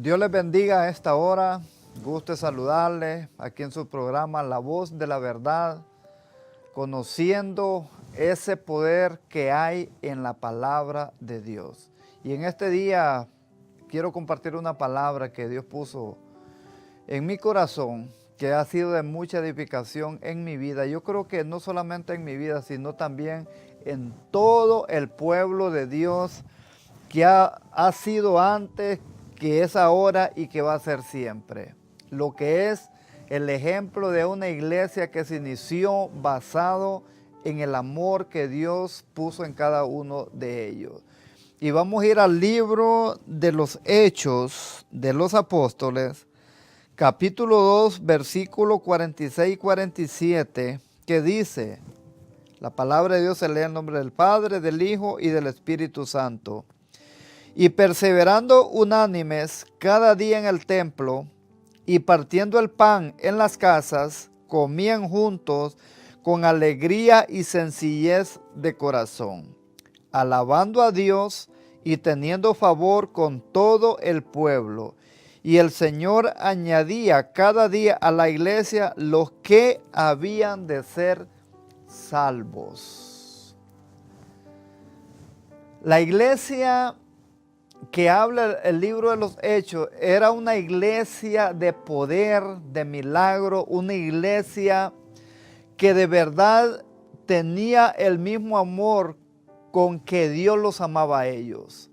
Dios les bendiga a esta hora. Gusto saludarles aquí en su programa La Voz de la Verdad, conociendo ese poder que hay en la palabra de Dios. Y en este día quiero compartir una palabra que Dios puso en mi corazón, que ha sido de mucha edificación en mi vida. Yo creo que no solamente en mi vida, sino también en todo el pueblo de Dios que ha sido antes, que es ahora y que va a ser siempre. Lo que es el ejemplo de una iglesia que se inició basado en el amor que Dios puso en cada uno de ellos. Y vamos a ir al libro de los Hechos de los Apóstoles, capítulo 2, versículo 46 y 47, que dice: la palabra de Dios se lee en nombre del Padre, del Hijo y del Espíritu Santo. Y perseverando unánimes cada día en el templo, y partiendo el pan en las casas, comían juntos con alegría y sencillez de corazón, alabando a Dios y teniendo favor con todo el pueblo. Y el Señor añadía cada día a la iglesia los que habían de ser salvos. La iglesia que habla el libro de los Hechos era una iglesia de poder, de milagro, una iglesia que de verdad tenía el mismo amor con que Dios los amaba a ellos.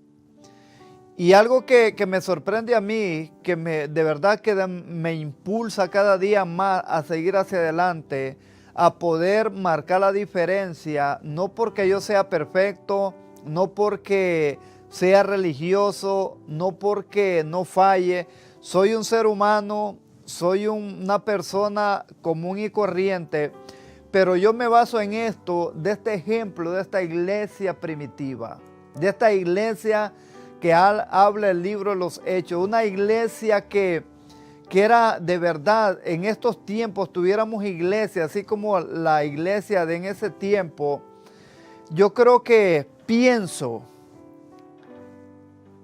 Y algo que me sorprende a mí, que de verdad que me impulsa cada día más a seguir hacia adelante, a poder marcar la diferencia, no porque yo sea perfecto, no porque sea religioso, no porque no falle. Soy un ser humano, soy una persona común y corriente, pero yo me baso en esto, de este ejemplo, de esta iglesia primitiva, de esta iglesia que habla el libro de los Hechos, una iglesia que era de verdad. En estos tiempos tuviéramos iglesia, así como la iglesia de en ese tiempo, yo creo que pienso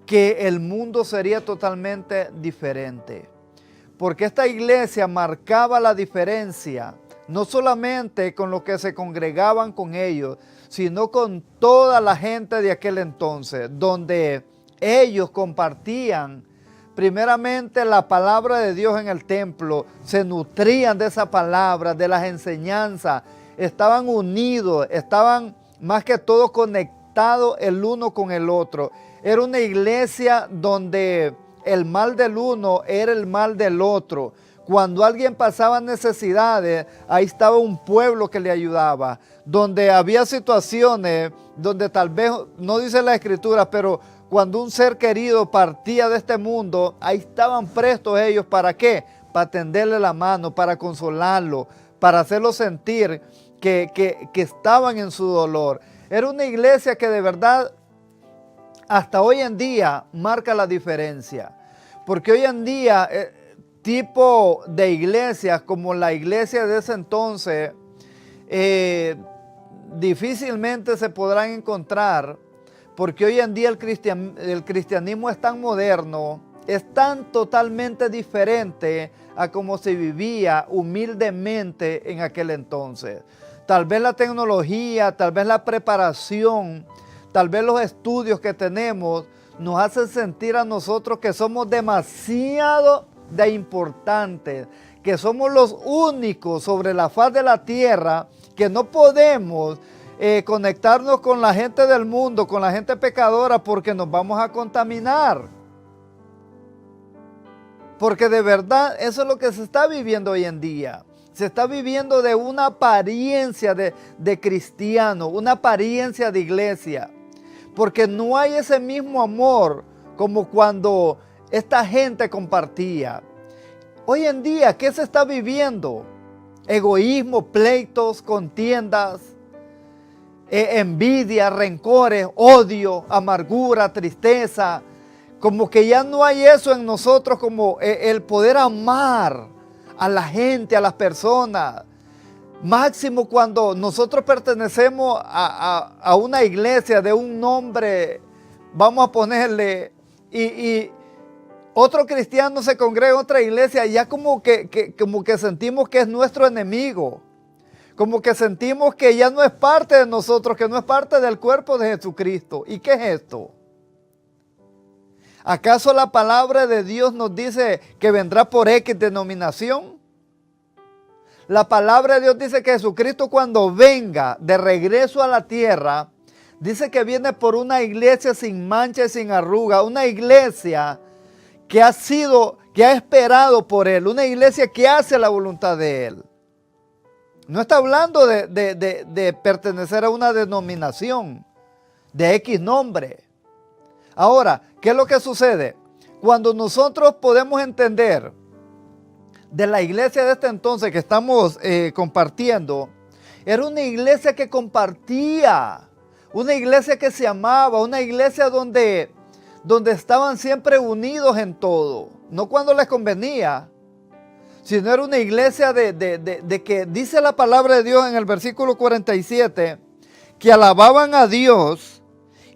que el mundo sería totalmente diferente. Porque esta iglesia marcaba la diferencia, no solamente con los que se congregaban con ellos, sino con toda la gente de aquel entonces, donde ellos compartían primeramente la palabra de Dios en el templo, se nutrían de esa palabra, de las enseñanzas, estaban unidos, estaban más que todo conectados el uno con el otro. Era una iglesia donde el mal del uno era el mal del otro. Cuando alguien pasaba necesidades, ahí estaba un pueblo que le ayudaba. Donde había situaciones donde tal vez, no dice la Escritura, pero cuando un ser querido partía de este mundo, ahí estaban prestos ellos. ¿Para qué? Para tenderle la mano, para consolarlo, para hacerlo sentir que estaban en su dolor. Era una iglesia que de verdad hasta hoy en día marca la diferencia, porque hoy en día tipo de iglesias como la iglesia de ese entonces difícilmente se podrán encontrar, porque hoy en día el cristianismo es tan moderno, es tan totalmente diferente a como se vivía humildemente en aquel entonces. Tal vez la tecnología, tal vez la preparación, tal vez los estudios que tenemos nos hacen sentir a nosotros que somos demasiado importantes, que somos los únicos sobre la faz de la tierra, que no podemos conectarnos con la gente del mundo, con la gente pecadora, porque nos vamos a contaminar. Porque de verdad eso es lo que se está viviendo hoy en día. Se está viviendo de una apariencia de cristiano, una apariencia de iglesia. Porque no hay ese mismo amor como cuando esta gente compartía. Hoy en día, ¿qué se está viviendo? Egoísmo, pleitos, contiendas, envidia, rencores, odio, amargura, tristeza. Como que ya no hay eso en nosotros, como el poder amar a la gente, a las personas. Máximo cuando nosotros pertenecemos a una iglesia de un nombre, vamos a ponerle, y otro cristiano se congrega en otra iglesia, ya como que sentimos que es nuestro enemigo. Como que sentimos que ya no es parte de nosotros, que no es parte del cuerpo de Jesucristo. ¿Y qué es esto? ¿Acaso la palabra de Dios nos dice que vendrá por X denominación? La palabra de Dios dice que Jesucristo, cuando venga de regreso a la tierra, dice que viene por una iglesia sin mancha y sin arruga, una iglesia que ha esperado por Él, una iglesia que hace la voluntad de Él. No está hablando de pertenecer a una denominación, de X nombre. Ahora, ¿qué es lo que sucede? Cuando nosotros podemos entender de la iglesia de este entonces que estamos compartiendo, era una iglesia que compartía, una iglesia que se amaba, una iglesia donde estaban siempre unidos en todo, no cuando les convenía, sino era una iglesia de que dice la palabra de Dios en el versículo 47, que alababan a Dios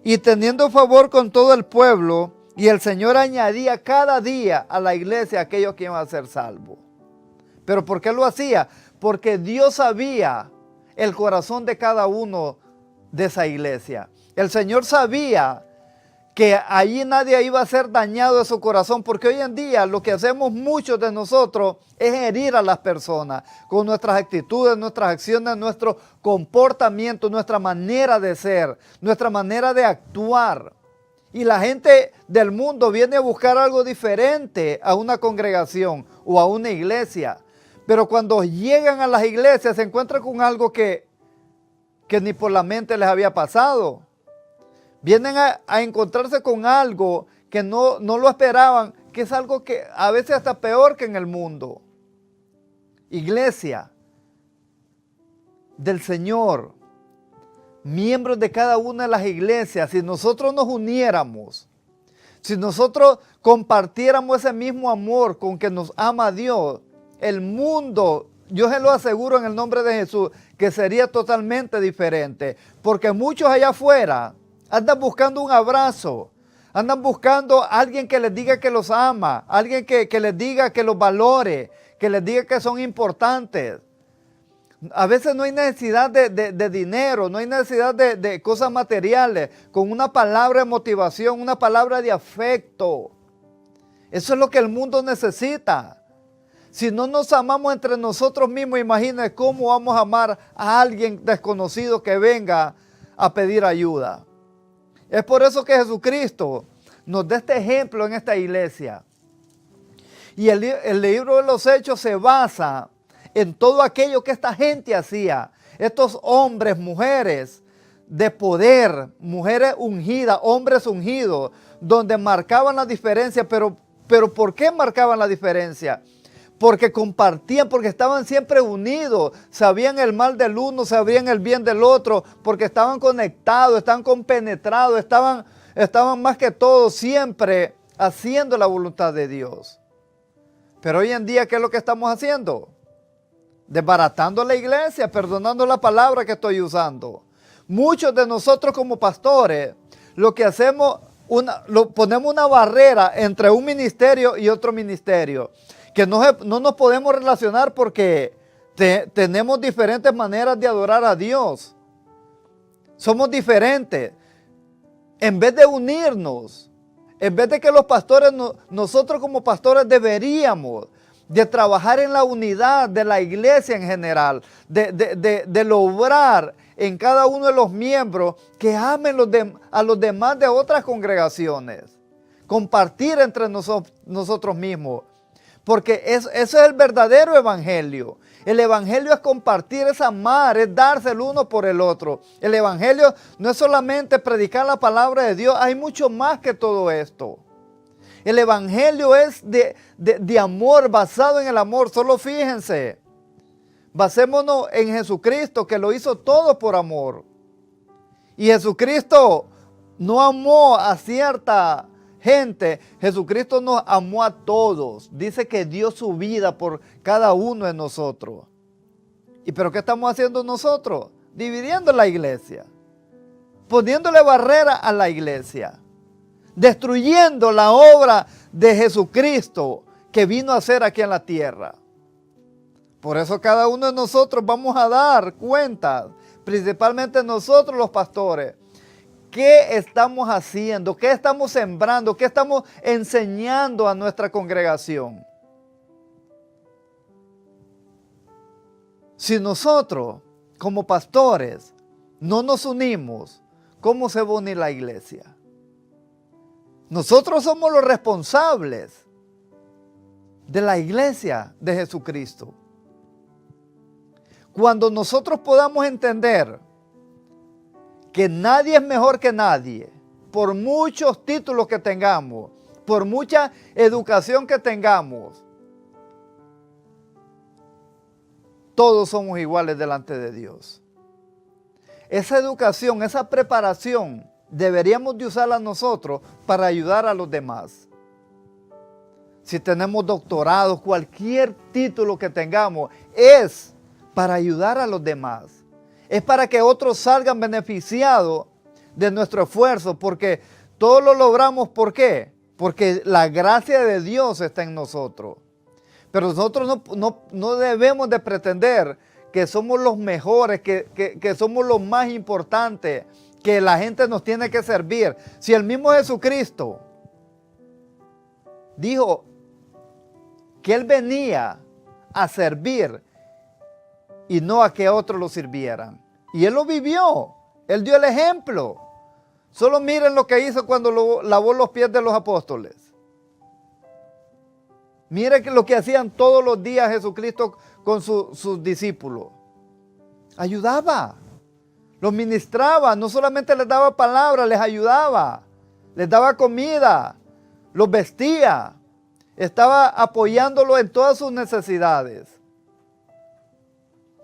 y teniendo favor con todo el pueblo, y el Señor añadía cada día a la iglesia aquellos que iban a ser salvos. ¿Pero por qué lo hacía? Porque Dios sabía el corazón de cada uno de esa iglesia. El Señor sabía que allí nadie iba a ser dañado de su corazón, porque hoy en día lo que hacemos muchos de nosotros es herir a las personas con nuestras actitudes, nuestras acciones, nuestro comportamiento, nuestra manera de ser, nuestra manera de actuar. Y la gente del mundo viene a buscar algo diferente a una congregación o a una iglesia. Pero cuando llegan a las iglesias se encuentran con algo que ni por la mente les había pasado. Vienen a encontrarse con algo que no lo esperaban, que es algo que a veces hasta peor que en el mundo. Iglesia del Señor, miembros de cada una de las iglesias, si nosotros nos uniéramos, si nosotros compartiéramos ese mismo amor con que nos ama Dios, el mundo, yo se lo aseguro en el nombre de Jesús, que sería totalmente diferente. Porque muchos allá afuera andan buscando un abrazo, andan buscando a alguien que les diga que los ama, alguien que les diga que los valore, que les diga que son importantes. A veces no hay necesidad de dinero, no hay necesidad de cosas materiales, con una palabra de motivación, una palabra de afecto. Eso es lo que el mundo necesita. Si no nos amamos entre nosotros mismos, imagínense cómo vamos a amar a alguien desconocido que venga a pedir ayuda. Es por eso que Jesucristo nos da este ejemplo en esta iglesia. Y el libro de los Hechos se basa en todo aquello que esta gente hacía. Estos hombres, mujeres de poder, mujeres ungidas, hombres ungidos, donde marcaban la diferencia. Pero ¿por qué marcaban la diferencia? Porque compartían, porque estaban siempre unidos, sabían el mal del uno, sabían el bien del otro, porque estaban conectados, estaban compenetrados, estaban más que todo siempre haciendo la voluntad de Dios. Pero hoy en día, ¿qué es lo que estamos haciendo? Desbaratando la iglesia, perdonando la palabra que estoy usando. Muchos de nosotros como pastores, lo que hacemos, ponemos una barrera entre un ministerio y otro ministerio, que no nos podemos relacionar porque tenemos diferentes maneras de adorar a Dios. Somos diferentes. En vez de unirnos, en vez de que los pastores, nosotros como pastores deberíamos de trabajar en la unidad de la iglesia en general, de lograr en cada uno de los miembros que amen a los demás de otras congregaciones. Compartir entre nosotros mismos. Porque eso es el verdadero evangelio. El evangelio es compartir, es amar, es darse el uno por el otro. El evangelio no es solamente predicar la palabra de Dios, hay mucho más que todo esto. El evangelio es de amor, basado en el amor. Solo fíjense, basémonos en Jesucristo, que lo hizo todo por amor. Y Jesucristo no amó a cierta gente, Jesucristo nos amó a todos. Dice que dio su vida por cada uno de nosotros. ¿Pero qué estamos haciendo nosotros? Dividiendo la iglesia. Poniéndole barrera a la iglesia. destruyendo la obra de Jesucristo que vino a hacer aquí en la tierra. Por eso cada uno de nosotros vamos a dar cuentas, principalmente nosotros los pastores. ¿Qué estamos haciendo? ¿Qué estamos sembrando? ¿Qué estamos enseñando a nuestra congregación? Si nosotros, como pastores, no nos unimos, ¿cómo se va a unir la iglesia? Nosotros somos los responsables de la iglesia de Jesucristo. Cuando nosotros podamos entender que nadie es mejor que nadie, por muchos títulos que tengamos, por mucha educación que tengamos, todos somos iguales delante de Dios. Esa educación, esa preparación, deberíamos de usarla nosotros para ayudar a los demás. Si tenemos doctorados, cualquier título que tengamos, es para ayudar a los demás. Es para que otros salgan beneficiados de nuestro esfuerzo, porque todo lo logramos, ¿por qué? Porque la gracia de Dios está en nosotros. Pero nosotros no debemos de pretender que somos los mejores, que somos los más importantes, que la gente nos tiene que servir. Si el mismo Jesucristo dijo que Él venía a servir y no a que otros lo sirvieran. Y Él lo vivió, Él dio el ejemplo. Solo miren lo que hizo cuando lavó los pies de los apóstoles. Miren lo que hacían todos los días Jesucristo con sus discípulos. Ayudaba, los ministraba, no solamente les daba palabras, les ayudaba, les daba comida, los vestía, estaba apoyándolo en todas sus necesidades.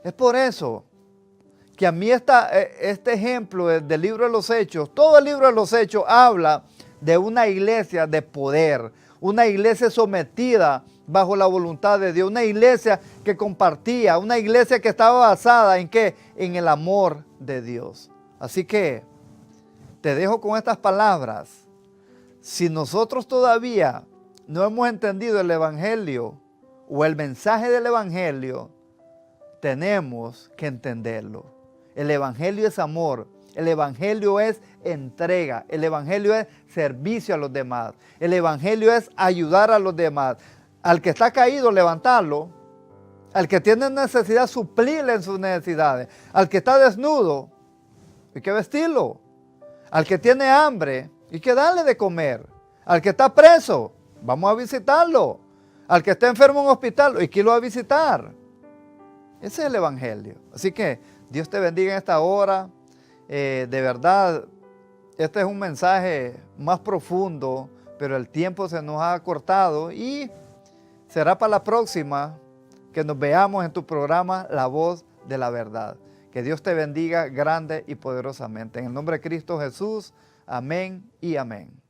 Es por eso que a mí este ejemplo del libro de los Hechos, todo el libro de los Hechos habla de una iglesia de poder, una iglesia sometida bajo la voluntad de Dios, una iglesia que compartía, una iglesia que estaba basada ¿en qué? En el amor de Dios. Así que te dejo con estas palabras. Si nosotros todavía no hemos entendido el evangelio o el mensaje del evangelio, tenemos que entenderlo. El evangelio es amor. El evangelio es entrega. El evangelio es servicio a los demás. El evangelio es ayudar a los demás. Al que está caído, levantarlo. Al que tiene necesidad, suplirle en sus necesidades. Al que está desnudo, hay que vestirlo. Al que tiene hambre, hay que darle de comer. Al que está preso, vamos a visitarlo. Al que está enfermo en un hospital, hay que irlo a visitar. Ese es el evangelio. Así que Dios te bendiga en esta hora. De verdad, este es un mensaje más profundo, pero el tiempo se nos ha cortado y será para la próxima que nos veamos en tu programa La Voz de la Verdad. Que Dios te bendiga grande y poderosamente. En el nombre de Cristo Jesús, amén y amén.